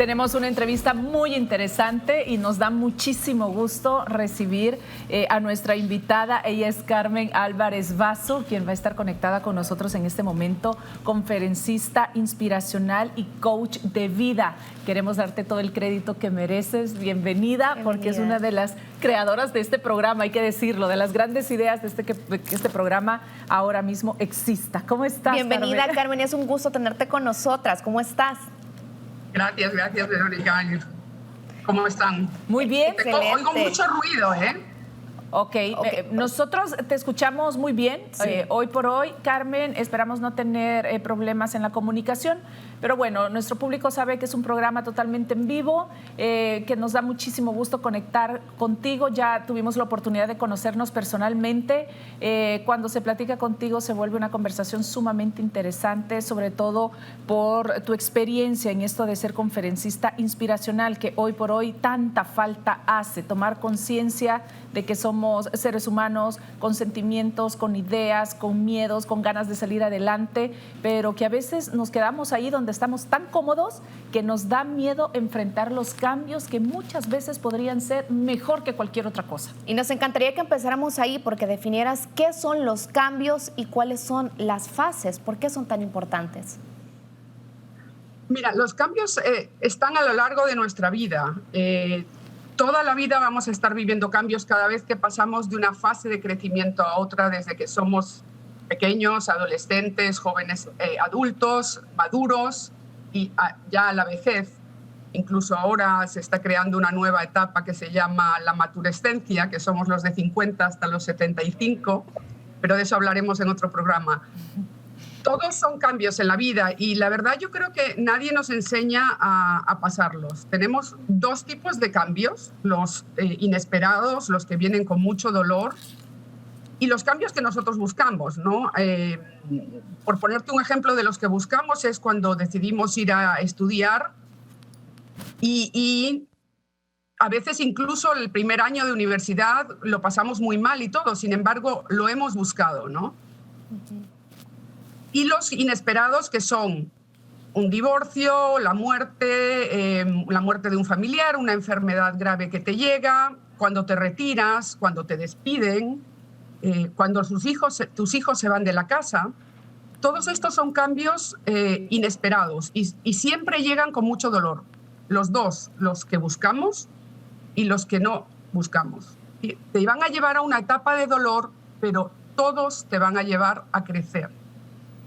tenemos una entrevista muy interesante y nos da muchísimo gusto recibir a nuestra invitada. Ella es Carmen Álvarez Basso, quien va a estar conectada con nosotros en este momento, conferencista inspiracional y coach de vida. Queremos darte todo el crédito que mereces. Bienvenida, porque es una de las creadoras de este programa, hay que decirlo, de las grandes ideas de que este programa ahora mismo exista. ¿Cómo estás, Bienvenida, Carmen? Es un gusto tenerte con nosotras. ¿Cómo estás? Gracias, Verónica. ¿Cómo están? Muy bien. Oigo mucho ruido, ¿eh? Ok, nosotros te escuchamos muy bien. Sí. Hoy por hoy, Carmen, esperamos no tener problemas en la comunicación, pero bueno, nuestro público sabe que es un programa totalmente en vivo, que nos da muchísimo gusto conectar contigo. Ya tuvimos la oportunidad de conocernos personalmente. Cuando se platica contigo se vuelve una conversación sumamente interesante, sobre todo por tu experiencia en esto de ser conferencista inspiracional, que hoy por hoy tanta falta hace, tomar conciencia de que somos seres humanos con sentimientos, con ideas, con miedos, con ganas de salir adelante, pero que a veces nos quedamos ahí donde estamos tan cómodos que nos da miedo enfrentar los cambios que muchas veces podrían ser mejor que cualquier otra cosa. Y nos encantaría que empezáramos ahí porque definieras qué son los cambios y cuáles son las fases, por qué son tan importantes. Mira, los cambios están a lo largo de nuestra vida. Toda la vida vamos a estar viviendo cambios cada vez que pasamos de una fase de crecimiento a otra, desde que somos pequeños, adolescentes, jóvenes, adultos, maduros y ya a la vejez. Incluso ahora se está creando una nueva etapa que se llama la maturescencia, que somos los de 50 hasta los 75, pero de eso hablaremos en otro programa. Todos son cambios en la vida y la verdad yo creo que nadie nos enseña a pasarlos. Tenemos dos tipos de cambios, los inesperados, los que vienen con mucho dolor, y los cambios que nosotros buscamos, ¿no? Por ponerte un ejemplo de los que buscamos es cuando decidimos ir a estudiar y a veces incluso el primer año de universidad lo pasamos muy mal y todo, sin embargo lo hemos buscado, ¿no? Y los inesperados, que son un divorcio, la muerte de un familiar, una enfermedad grave que te llega, cuando te retiras, cuando te despiden, cuando tus hijos se van de la casa. Todos estos son cambios inesperados y siempre llegan con mucho dolor. Los dos, los que buscamos y los que no buscamos. Y te van a llevar a una etapa de dolor, pero todos te van a llevar a crecer,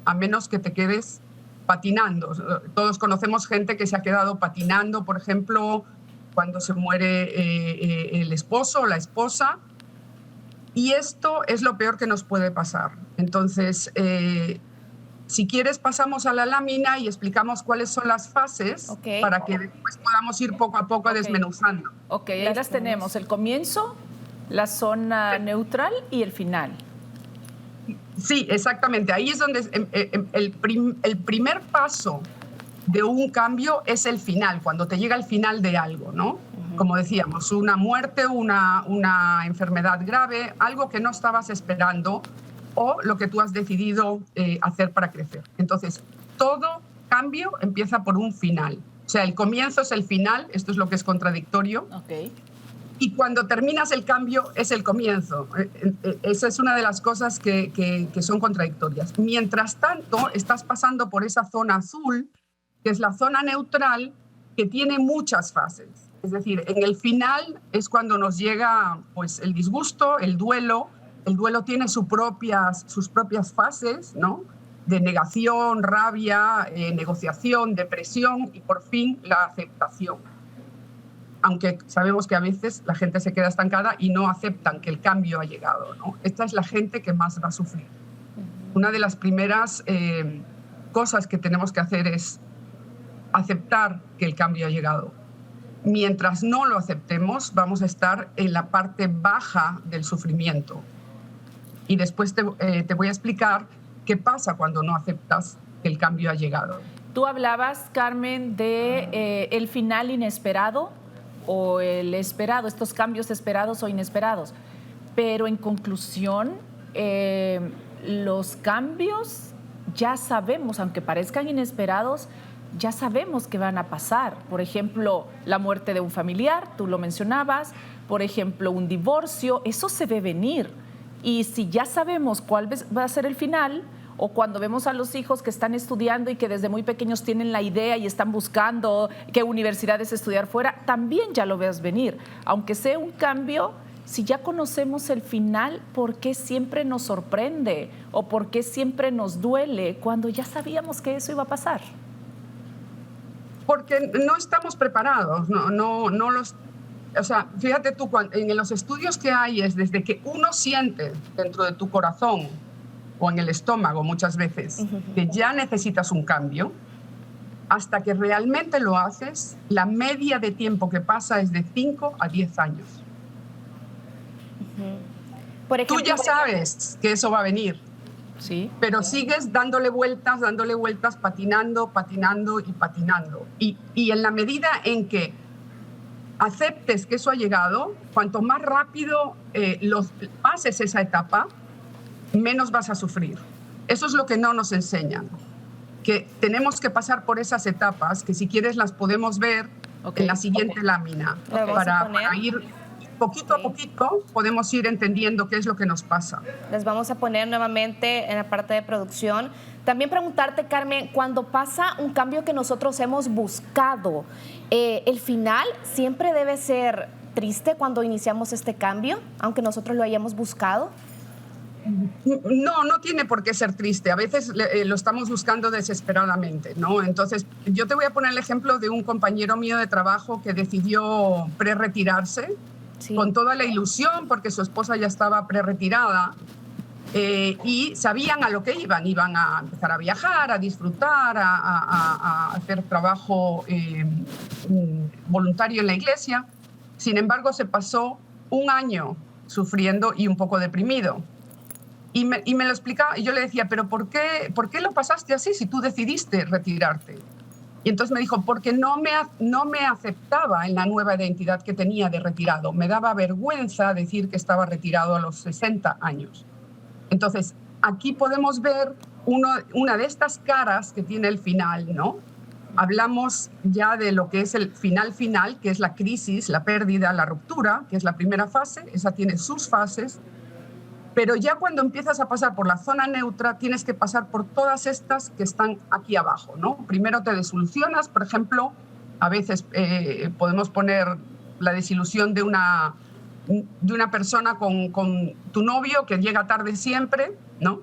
a menos que te quedes patinando. Todos conocemos gente que se ha quedado patinando, por ejemplo, cuando se muere el esposo o la esposa, y esto es lo peor que nos puede pasar. Entonces, si quieres, pasamos a la lámina y explicamos cuáles son las fases para que después podamos ir poco a poco desmenuzando. Ok, ahí las tenemos, el comienzo, la zona neutral y el final. Sí, exactamente. Ahí es donde el primer paso de un cambio es el final, cuando te llega el final de algo, ¿no? Como decíamos, una muerte, una enfermedad grave, algo que no estabas esperando o lo que tú has decidido hacer para crecer. Entonces, todo cambio empieza por un final. O sea, el comienzo es el final, esto es lo que es contradictorio. Okay. Y cuando terminas el cambio es el comienzo. Esa es una de las cosas que son contradictorias. Mientras tanto, estás pasando por esa zona azul, que es la zona neutral, que tiene muchas fases. Es decir, en el final es cuando nos llega pues, el disgusto, el duelo. El duelo tiene sus propias fases, ¿no? De negación, rabia, negociación, depresión y por fin la aceptación. Aunque sabemos que a veces la gente se queda estancada y no aceptan que el cambio ha llegado, ¿no? Esta es la gente que más va a sufrir. Una de las primeras cosas que tenemos que hacer es aceptar que el cambio ha llegado. Mientras no lo aceptemos, vamos a estar en la parte baja del sufrimiento. Y después te voy a explicar qué pasa cuando no aceptas que el cambio ha llegado. Tú hablabas, Carmen, de el final inesperado o el esperado, estos cambios esperados o inesperados. Pero en conclusión, los cambios ya sabemos, aunque parezcan inesperados, ya sabemos que van a pasar. Por ejemplo, la muerte de un familiar, tú lo mencionabas, por ejemplo, un divorcio, eso se ve venir. Y si ya sabemos cuál va a ser el final, o cuando vemos a los hijos que están estudiando y que desde muy pequeños tienen la idea y están buscando qué universidades estudiar fuera, también ya lo ves venir. Aunque sea un cambio, si ya conocemos el final, ¿por qué siempre nos sorprende? ¿O por qué siempre nos duele cuando ya sabíamos que eso iba a pasar? Porque no estamos preparados, o sea, fíjate tú, en los estudios que hay es desde que uno siente dentro de tu corazón o en el estómago muchas veces que ya necesitas un cambio, hasta que realmente lo haces, la media de tiempo que pasa es de 5 a 10 años. Por ejemplo, tú ya sabes que eso va a venir, sí, pero sigues dándole vueltas, patinando. Y en la medida en que aceptes que eso ha llegado, cuanto más rápido pases esa etapa, menos vas a sufrir. Eso es lo que no nos enseñan, que tenemos que pasar por esas etapas, que si quieres las podemos ver en la siguiente lámina, para ir poquito a poquito, podemos ir entendiendo qué es lo que nos pasa. Les vamos a poner nuevamente en la parte de producción. También preguntarte, Carmen, cuando pasa un cambio que nosotros hemos buscado, ¿el final siempre debe ser triste cuando iniciamos este cambio, aunque nosotros lo hayamos buscado? No tiene por qué ser triste. A veces lo estamos buscando desesperadamente, ¿no? Entonces, yo te voy a poner el ejemplo de un compañero mío de trabajo que decidió pre-retirarse, sí, con toda la ilusión, porque su esposa ya estaba pre-retirada, y sabían a lo que iban a empezar a viajar, a disfrutar, a hacer trabajo voluntario en la iglesia. Sin embargo, se pasó un año sufriendo y un poco deprimido. Y me lo explicaba, y yo le decía, pero ¿por qué lo pasaste así si tú decidiste retirarte? Y entonces me dijo, porque no me aceptaba en la nueva identidad que tenía de retirado. Me daba vergüenza decir que estaba retirado a los 60 años. Entonces, aquí podemos ver una de estas caras que tiene el final, ¿no? Hablamos ya de lo que es el final, que es la crisis, la pérdida, la ruptura, que es la primera fase. Esa tiene sus fases. Pero ya cuando empiezas a pasar por la zona neutra, tienes que pasar por todas estas que están aquí abajo, ¿no? Primero te desilusionas, por ejemplo, a veces podemos poner la desilusión de una persona con tu novio que llega tarde siempre, ¿no?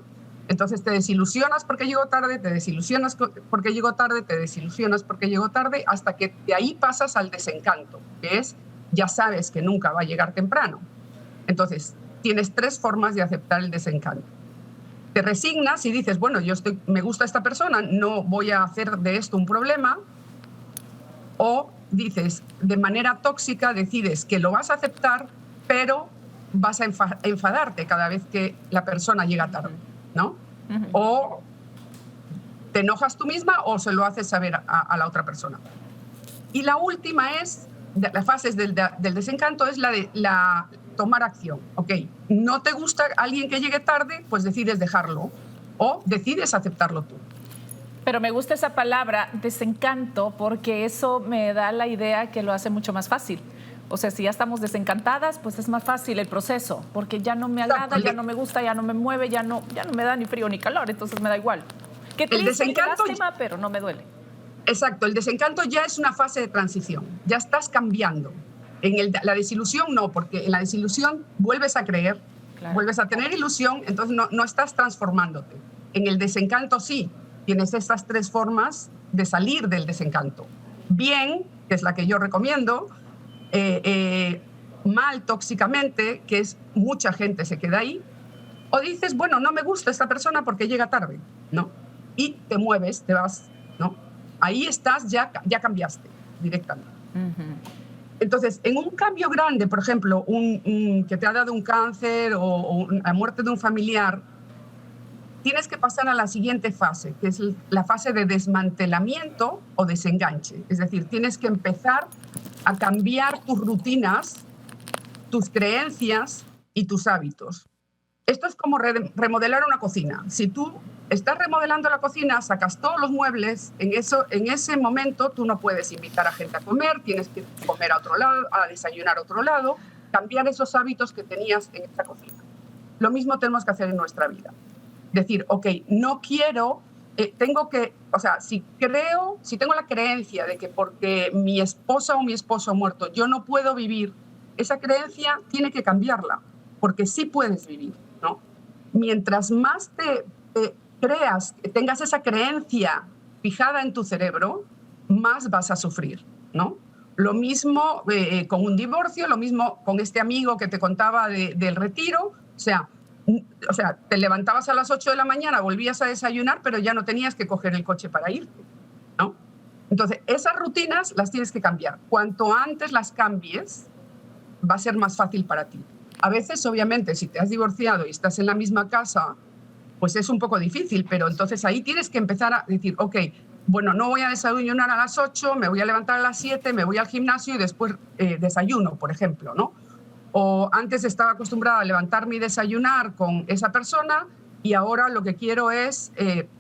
Entonces te desilusionas porque llegó tarde, te desilusionas porque llegó tarde, te desilusionas porque llegó tarde, hasta que de ahí pasas al desencanto, que es, ya sabes que nunca va a llegar temprano. Entonces, tienes 3 formas de aceptar el desencanto. Te resignas y dices, bueno, me gusta esta persona, no voy a hacer de esto un problema. O dices, de manera tóxica, decides que lo vas a aceptar, pero vas a enfadarte cada vez que la persona llega tarde, ¿no? O te enojas tú misma o se lo haces saber a la otra persona. Y la última es, las fases del desencanto, es la de tomar acción. Ok, no te gusta alguien que llegue tarde, pues decides dejarlo o decides aceptarlo tú. Pero me gusta esa palabra, desencanto, porque eso me da la idea que lo hace mucho más fácil. O sea, si ya estamos desencantadas, pues es más fácil el proceso, porque ya no me agrada, ya no me gusta, ya no me mueve, ya no me da ni frío ni calor, entonces me da igual. Qué triste, qué lástima, pero no me duele. Exacto, el desencanto ya es una fase de transición, ya estás cambiando. La desilusión no, porque en la desilusión vuelves a creer, claro, vuelves a tener ilusión, entonces no estás transformándote. En el desencanto sí, tienes estas 3 formas de salir del desencanto. Bien, que es la que yo recomiendo, mal, tóxicamente, que es mucha gente se queda ahí, o dices, bueno, no me gusta esta persona porque llega tarde, ¿no? Y te mueves, te vas, ¿no? Ahí estás, ya cambiaste directamente. Entonces, en un cambio grande, por ejemplo, que te ha dado un cáncer o la muerte de un familiar, tienes que pasar a la siguiente fase, que es la fase de desmantelamiento o desenganche. Es decir, tienes que empezar a cambiar tus rutinas, tus creencias y tus hábitos. Esto es como remodelar una cocina. Si tú estás remodelando la cocina, sacas todos los muebles, en ese momento tú no puedes invitar a gente a comer, tienes que comer a otro lado, a desayunar a otro lado, cambiar esos hábitos que tenías en esa cocina. Lo mismo tenemos que hacer en nuestra vida. Decir, ok, no quiero, tengo que, o sea, si tengo la creencia de que porque mi esposa o mi esposo ha muerto, yo no puedo vivir, esa creencia tiene que cambiarla, porque sí puedes vivir, ¿no? Mientras más tengas esa creencia fijada en tu cerebro, más vas a sufrir, ¿no? Lo mismo con un divorcio, lo mismo con este amigo que te contaba del retiro, o sea, te levantabas a las 8 de la mañana, volvías a desayunar, pero ya no tenías que coger el coche para irte, ¿no? Entonces, esas rutinas las tienes que cambiar. Cuanto antes las cambies, va a ser más fácil para ti. A veces, obviamente, si te has divorciado y estás en la misma casa, pues es un poco difícil, pero entonces ahí tienes que empezar a decir, ok, bueno, no voy a desayunar a las 8, me voy a levantar a las 7, me voy al gimnasio y después desayuno, por ejemplo, ¿no? O antes estaba acostumbrada a levantarme y desayunar con esa persona y ahora lo que quiero es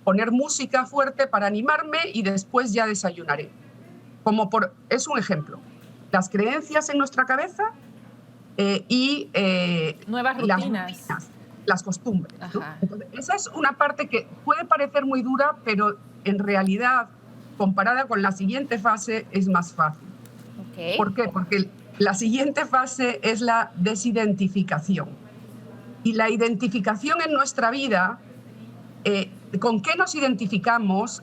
poner música fuerte para animarme y después ya desayunaré. Es un ejemplo. Las creencias en nuestra cabeza y nuevas rutinas. Las costumbres, ¿no? Entonces, esa es una parte que puede parecer muy dura, pero en realidad, comparada con la siguiente fase, es más fácil. Okay. ¿Por qué? Porque la siguiente fase es la desidentificación. Y la identificación en nuestra vida, ¿con qué nos identificamos?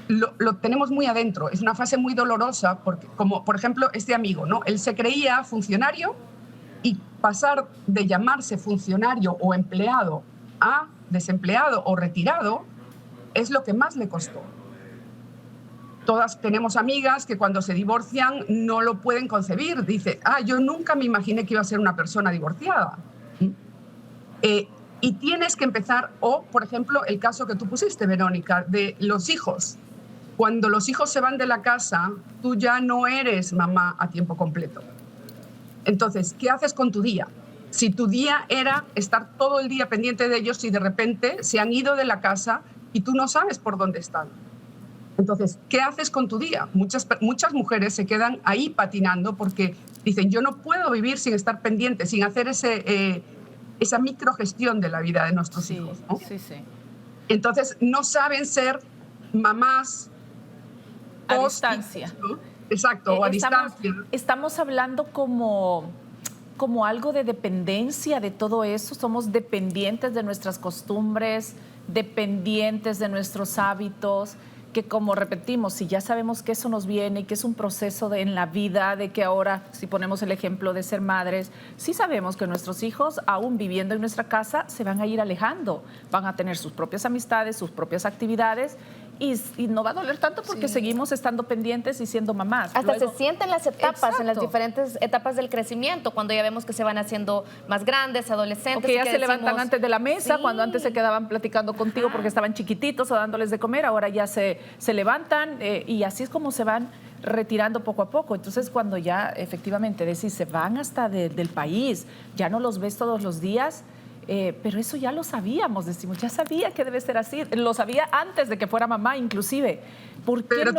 Lo tenemos muy adentro. Es una fase muy dolorosa, porque, como por ejemplo este amigo, ¿no? Él se creía funcionario y pasar de llamarse funcionario o empleado a desempleado o retirado es lo que más le costó. Todas tenemos amigas que cuando se divorcian no lo pueden concebir. Dice, yo nunca me imaginé que iba a ser una persona divorciada. Y tienes que empezar, o por ejemplo el caso que tú pusiste, Verónica, de los hijos. Cuando los hijos se van de la casa, tú ya no eres mamá a tiempo completo. Entonces, ¿qué haces con tu día? Si tu día era estar todo el día pendiente de ellos y de repente se han ido de la casa y tú no sabes por dónde están. Entonces, ¿qué haces con tu día? Muchas mujeres se quedan ahí patinando porque dicen, yo no puedo vivir sin estar pendiente, sin hacer esa microgestión de la vida de nuestros hijos, ¿no? Sí, sí. Entonces, no saben ser mamás a distancia. ¿No? Exacto, o a distancia. Estamos hablando como algo de dependencia de todo eso. Somos dependientes de nuestras costumbres, dependientes de nuestros hábitos, que como repetimos, si ya sabemos que eso nos viene y que es un proceso en la vida, de que ahora, si ponemos el ejemplo de ser madres, sí sabemos que nuestros hijos, aún viviendo en nuestra casa, se van a ir alejando, van a tener sus propias amistades, sus propias actividades y no va a doler tanto porque seguimos estando pendientes y siendo mamás. Hasta se sienten las etapas, exacto, en las diferentes etapas del crecimiento, cuando ya vemos que se van haciendo más grandes, adolescentes. O que ya se levantan antes de la mesa, cuando antes se quedaban platicando contigo porque estaban chiquititos o dándoles de comer, ahora ya se levantan y así es como se van retirando poco a poco. Entonces, cuando ya efectivamente decís, se van hasta del país, ya no los ves todos los días, pero eso ya lo sabíamos, decimos, ya sabía que debe ser así, lo sabía antes de que fuera mamá inclusive. Pero no?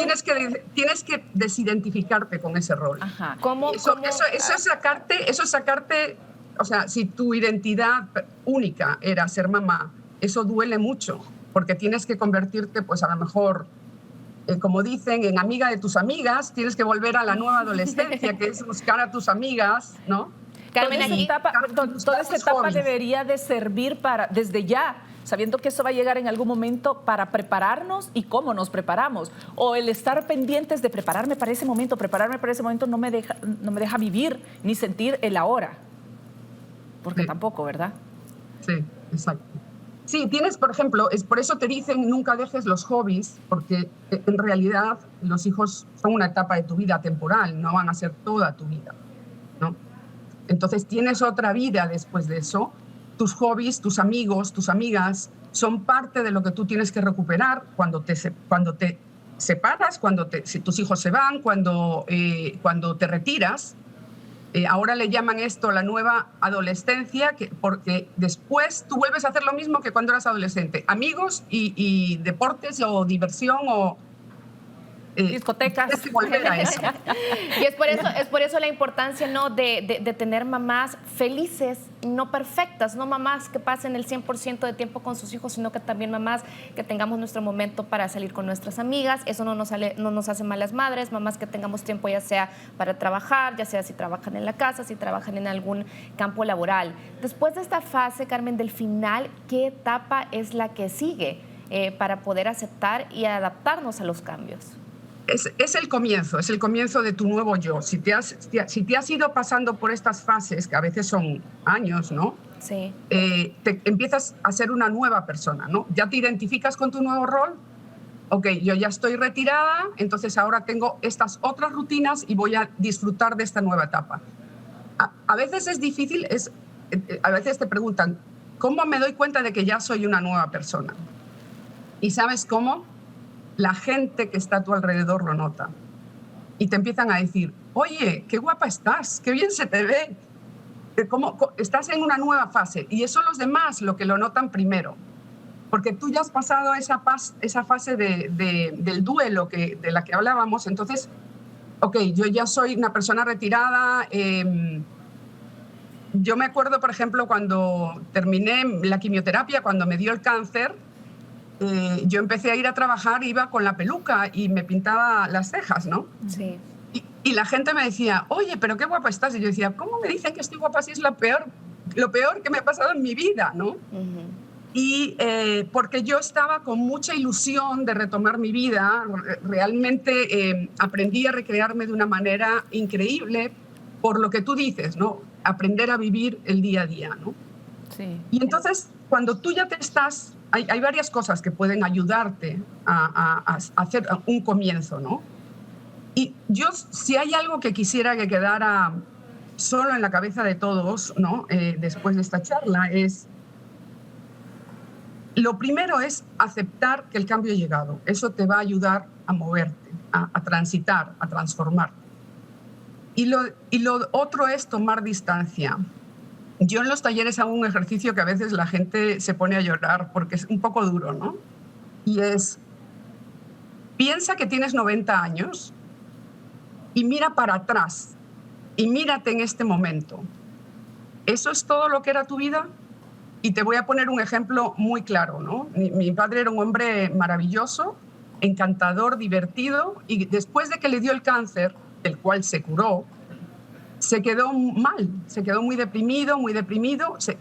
tienes que desidentificarte con ese rol. Ajá. Eso es sacarte, o sea, si tu identidad única era ser mamá, eso duele mucho, porque tienes que convertirte, pues a lo mejor, como dicen, en amiga de tus amigas, tienes que volver a la nueva adolescencia, que es buscar a tus amigas, ¿no? Carmen, toda esta etapa debería de servir para, desde ya, sabiendo que eso va a llegar en algún momento, para prepararnos y cómo nos preparamos. O el estar pendientes de prepararme para ese momento no me deja vivir ni sentir el ahora. Porque tampoco, ¿verdad? Sí, exacto. Sí, tienes, por ejemplo, por eso te dicen nunca dejes los hobbies, porque en realidad los hijos son una etapa de tu vida temporal, no van a ser toda tu vida, ¿no? Entonces tienes otra vida después de eso. Tus hobbies, tus amigos, tus amigas son parte de lo que tú tienes que recuperar cuando te separas, si tus hijos se van, cuando te retiras. Ahora le llaman esto la nueva adolescencia, porque después tú vuelves a hacer lo mismo que cuando eras adolescente. Amigos y deportes o diversión o... discotecas. Tienes que volver a eso. Y es por eso la importancia, ¿no?, de tener mamás felices, no perfectas, no mamás que pasen el 100% de tiempo con sus hijos, sino que también mamás que tengamos nuestro momento para salir con nuestras amigas. Eso no nos hace malas madres, mamás que tengamos tiempo ya sea para trabajar, ya sea si trabajan en la casa, si trabajan en algún campo laboral. Después de esta fase, Carmen, del final, ¿qué etapa es la que sigue para poder aceptar y adaptarnos a los cambios? Es el comienzo de tu nuevo yo. Si te has ido pasando por estas fases, que a veces son años, ¿no? Sí. Te empiezas a ser una nueva persona, ¿no? Ya te identificas con tu nuevo rol. Ok, yo ya estoy retirada, entonces ahora tengo estas otras rutinas y voy a disfrutar de esta nueva etapa. A veces es difícil, a veces te preguntan, ¿cómo me doy cuenta de que ya soy una nueva persona? ¿Y sabes cómo? La gente que está a tu alrededor lo nota y te empiezan a decir, oye, qué guapa estás, qué bien se te ve, estás en una nueva fase. Y eso los demás lo que lo notan primero, porque tú ya has pasado esa fase del duelo de la que hablábamos. Entonces, ok, yo ya soy una persona retirada. Yo me acuerdo, por ejemplo, cuando terminé la quimioterapia, cuando me dio el cáncer, yo empecé a ir a trabajar, iba con la peluca y me pintaba las cejas, ¿no? Sí. Y la gente me decía, oye, pero qué guapa estás. Y yo decía, ¿cómo me dicen que estoy guapa si es lo peor que me ha pasado en mi vida, ¿no? Uh-huh. Y porque yo estaba con mucha ilusión de retomar mi vida, realmente aprendí a recrearme de una manera increíble por lo que tú dices, ¿no? Aprender a vivir el día a día, ¿no? Sí. Y entonces, cuando tú ya te estás... Hay varias cosas que pueden ayudarte a hacer un comienzo, ¿no? Y yo, si hay algo que quisiera que quedara solo en la cabeza de todos, ¿no? Después de esta charla, lo primero es aceptar que el cambio ha llegado. Eso te va a ayudar a moverte, a transitar, a transformarte. Y lo otro es tomar distancia. Yo en los talleres hago un ejercicio que a veces la gente se pone a llorar porque es un poco duro, ¿no? Y es, piensa que tienes 90 años y mira para atrás y mírate en este momento. ¿Eso es todo lo que era tu vida? Y te voy a poner un ejemplo muy claro, ¿no? Mi padre era un hombre maravilloso, encantador, divertido, y después de que le dio el cáncer, del cual se curó, se quedó mal, se quedó muy deprimido,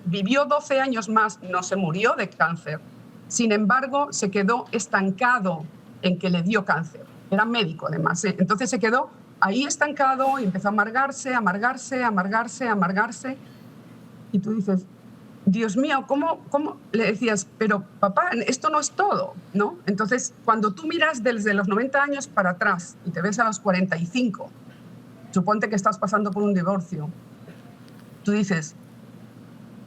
vivió 12 años más, no se murió de cáncer. Sin embargo, se quedó estancado en que le dio cáncer. Era médico, además. Entonces se quedó ahí estancado y empezó a amargarse. Y tú dices, Dios mío, ¿cómo? Le decías, pero papá, esto no es todo, ¿no? Entonces, cuando tú miras desde los 90 años para atrás y te ves a los 45, suponte que estás pasando por un divorcio, tú dices,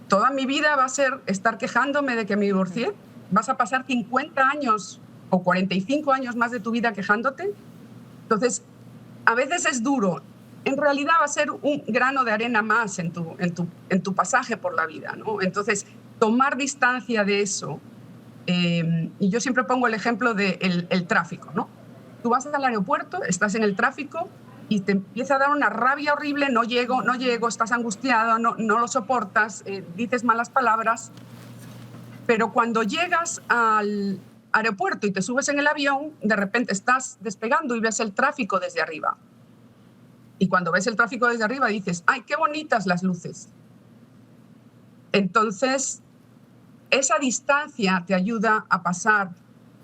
¿toda mi vida va a ser estar quejándome de que me divorcié? ¿Vas a pasar 50 años o 45 años más de tu vida quejándote? Entonces, a veces es duro. En realidad va a ser un grano de arena más en tu pasaje por la vida, ¿no? Entonces, tomar distancia de eso. Y yo siempre pongo el ejemplo del tráfico, ¿no? Tú vas al aeropuerto, estás en el tráfico y te empieza a dar una rabia horrible, no llego, estás angustiado, no lo soportas, dices malas palabras, pero cuando llegas al aeropuerto y te subes en el avión, de repente estás despegando y ves el tráfico desde arriba. Y cuando ves el tráfico desde arriba dices, ¡ay, qué bonitas las luces! Entonces, esa distancia te ayuda a pasar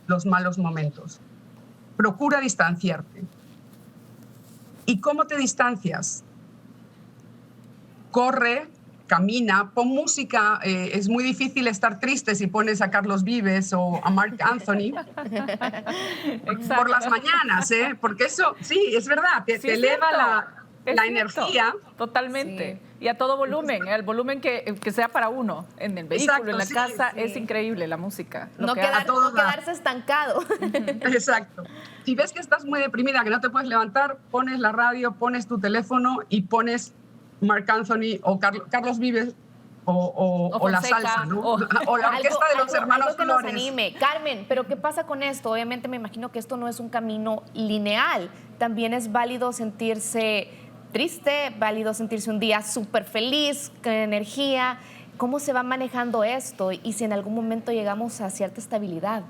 los malos momentos. Procura distanciarte. ¿Y cómo te distancias? Corre, camina, pon música. Es muy difícil estar triste si pones a Carlos Vives o a Marc Anthony por las mañanas, porque eso, sí, es verdad, te eleva la energía. Totalmente. Sí. Y a todo volumen, el volumen que sea para uno, en el vehículo, exacto, en la casa, sí. Es increíble la música. No quedarse estancado. Exacto. Si ves que estás muy deprimida, que no te puedes levantar, pones la radio, pones tu teléfono y pones Marc Anthony o Carlos Vives o la salsa, ¿no? O la orquesta de los hermanos algo que Flores. nos anime. Carmen, pero ¿qué pasa con esto? Obviamente me imagino que esto no es un camino lineal. También es válido sentirse triste, válido sentirse un día súper feliz, con energía. ¿Cómo se va manejando esto? Y si en algún momento llegamos a cierta estabilidad.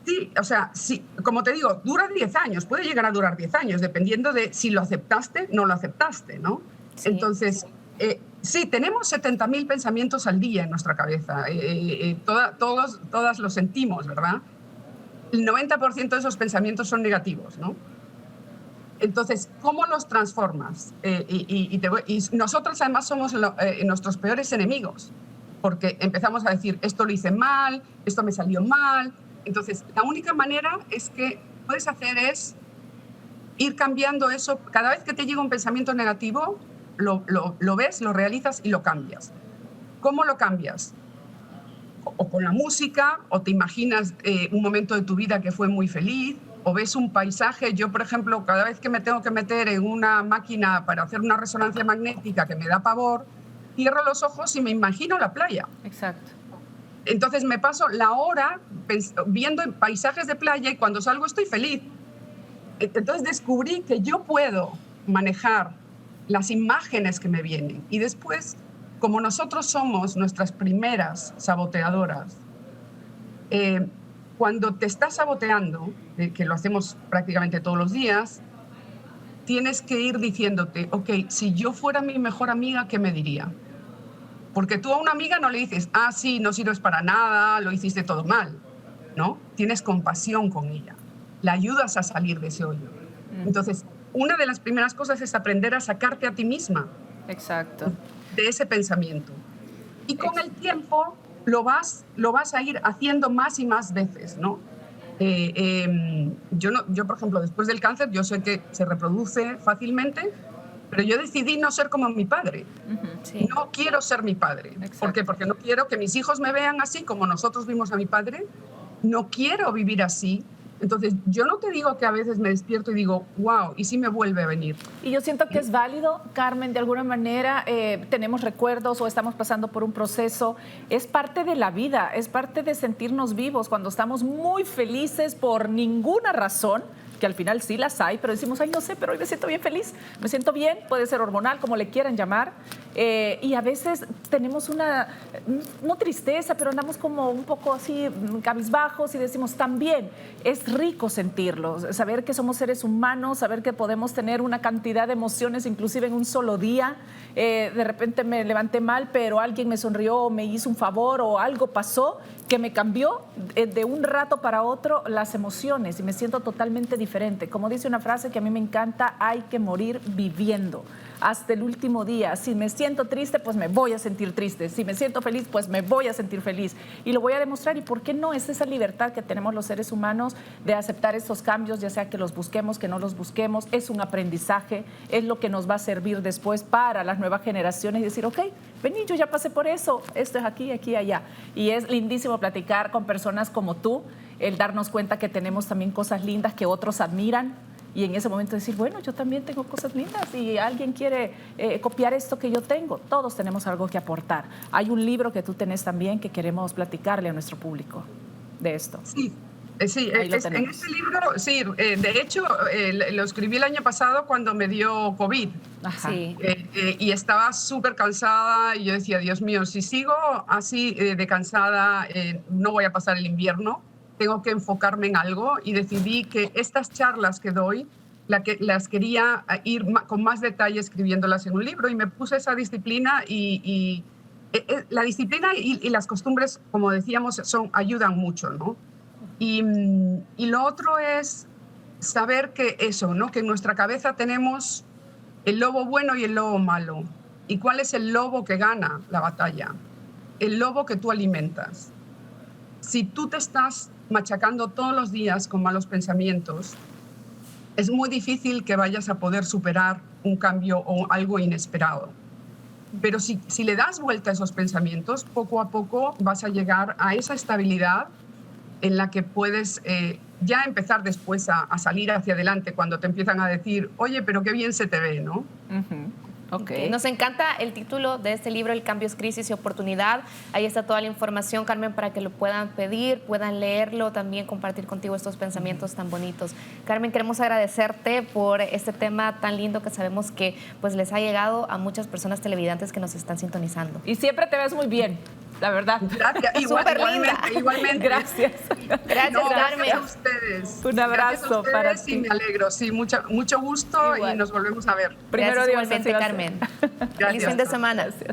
Sí, o sea, sí, como te digo, dura 10 años, puede llegar a durar 10 años, dependiendo de si lo aceptaste, no lo aceptaste, ¿no? Sí. Entonces, sí, tenemos 70.000 pensamientos al día en nuestra cabeza, todas los sentimos, ¿verdad? El 90% de esos pensamientos son negativos, ¿no? Entonces, ¿cómo los transformas? Y nosotros además somos nuestros peores enemigos, porque empezamos a decir, esto lo hice mal, esto me salió mal. Entonces, la única manera que puedes hacer es ir cambiando eso. Cada vez que te llega un pensamiento negativo, lo ves, lo realizas y lo cambias. ¿Cómo lo cambias? O con la música, o te imaginas un momento de tu vida que fue muy feliz, o ves un paisaje. Yo, por ejemplo, cada vez que me tengo que meter en una máquina para hacer una resonancia magnética que me da pavor, cierro los ojos y me imagino la playa. Exacto. Entonces me paso la hora viendo paisajes de playa y cuando salgo estoy feliz. Entonces descubrí que yo puedo manejar las imágenes que me vienen. Y después, como nosotros somos nuestras primeras saboteadoras, cuando te estás saboteando, que lo hacemos prácticamente todos los días, tienes que ir diciéndote, ok, si yo fuera mi mejor amiga, ¿qué me diría? Porque tú a una amiga no le dices, ah, sí, no sirves para nada, lo hiciste todo mal, ¿no? Tienes compasión con ella, la ayudas a salir de ese hoyo. Entonces, una de las primeras cosas es aprender a sacarte a ti misma. Exacto. De ese pensamiento. Y con el tiempo lo vas a ir haciendo más y más veces, ¿no? Yo, por ejemplo, después del cáncer, yo sé que se reproduce fácilmente, pero yo decidí no ser como mi padre. Sí. No quiero ser mi padre. Exacto. ¿Por qué? Porque no quiero que mis hijos me vean así como nosotros vimos a mi padre. No quiero vivir así. Entonces, yo no te digo que a veces me despierto y digo, wow, ¿y si me vuelve a venir? Y yo siento que es válido, Carmen, de alguna manera tenemos recuerdos o estamos pasando por un proceso. Es parte de la vida, es parte de sentirnos vivos cuando estamos muy felices por ninguna razón, que al final sí las hay, pero decimos, ay, no sé, pero hoy me siento bien feliz, me siento bien, puede ser hormonal, como le quieran llamar, y a veces tenemos una, no tristeza, pero andamos como un poco así cabizbajos y decimos, también es rico sentirlo, saber que somos seres humanos, saber que podemos tener una cantidad de emociones inclusive en un solo día. De repente me levanté mal, pero alguien me sonrió o me hizo un favor o algo pasó que me cambió de un rato para otro las emociones y me siento totalmente diferente. Como dice una frase que a mí me encanta, hay que morir viviendo hasta el último día. Si me siento triste, pues me voy a sentir triste. Si me siento feliz, pues me voy a sentir feliz. Y lo voy a demostrar. ¿Y por qué no? Es esa libertad que tenemos los seres humanos de aceptar estos cambios, ya sea que los busquemos, que no los busquemos. Es un aprendizaje, es lo que nos va a servir después para las nuevas generaciones y decir, ok, vení, yo ya pasé por eso, esto es aquí, aquí, allá. Y es lindísimo platicar con personas como tú, el darnos cuenta que tenemos también cosas lindas que otros admiran. Y en ese momento decir, bueno, yo también tengo cosas lindas y alguien quiere copiar esto que yo tengo. Todos tenemos algo que aportar. Hay un libro que tú tenés también que queremos platicarle a nuestro público de esto. Sí, en este libro, sí, de hecho, lo escribí el año pasado cuando me dio COVID. Ajá. Sí. Y estaba súper cansada y yo decía, Dios mío, si sigo así de cansada, no voy a pasar el invierno. Tengo que enfocarme en algo y decidí que estas charlas que doy las quería ir con más detalle escribiéndolas en un libro y me puse esa disciplina y la disciplina y las costumbres, como decíamos, ayudan mucho, ¿no? Y lo otro es saber que eso, ¿no? Que en nuestra cabeza tenemos el lobo bueno y el lobo malo. ¿Y cuál es el lobo que gana la batalla? El lobo que tú alimentas. Si tú te estás machacando todos los días con malos pensamientos, es muy difícil que vayas a poder superar un cambio o algo inesperado. Pero si le das vuelta a esos pensamientos, poco a poco vas a llegar a esa estabilidad en la que puedes ya empezar después a salir hacia adelante cuando te empiezan a decir, oye, pero qué bien se te ve, ¿no? Okay. Nos encanta el título de este libro, El cambio es crisis y oportunidad. Ahí está toda la información, Carmen, para que lo puedan pedir, puedan leerlo, también compartir contigo estos pensamientos tan bonitos. Carmen, queremos agradecerte por este tema tan lindo que sabemos que pues les ha llegado a muchas personas televidentes que nos están sintonizando. Y siempre te ves muy bien, la verdad. Gracias. Igualmente. Gracias. Gracias, Carmen. Gracias a ustedes. Un abrazo para ti. Y me alegro. Sí, mucho gusto. Igual. Y nos volvemos a ver. Primero Gracias, Dios, igualmente, Carmen. Feliz fin de semana. Gracias.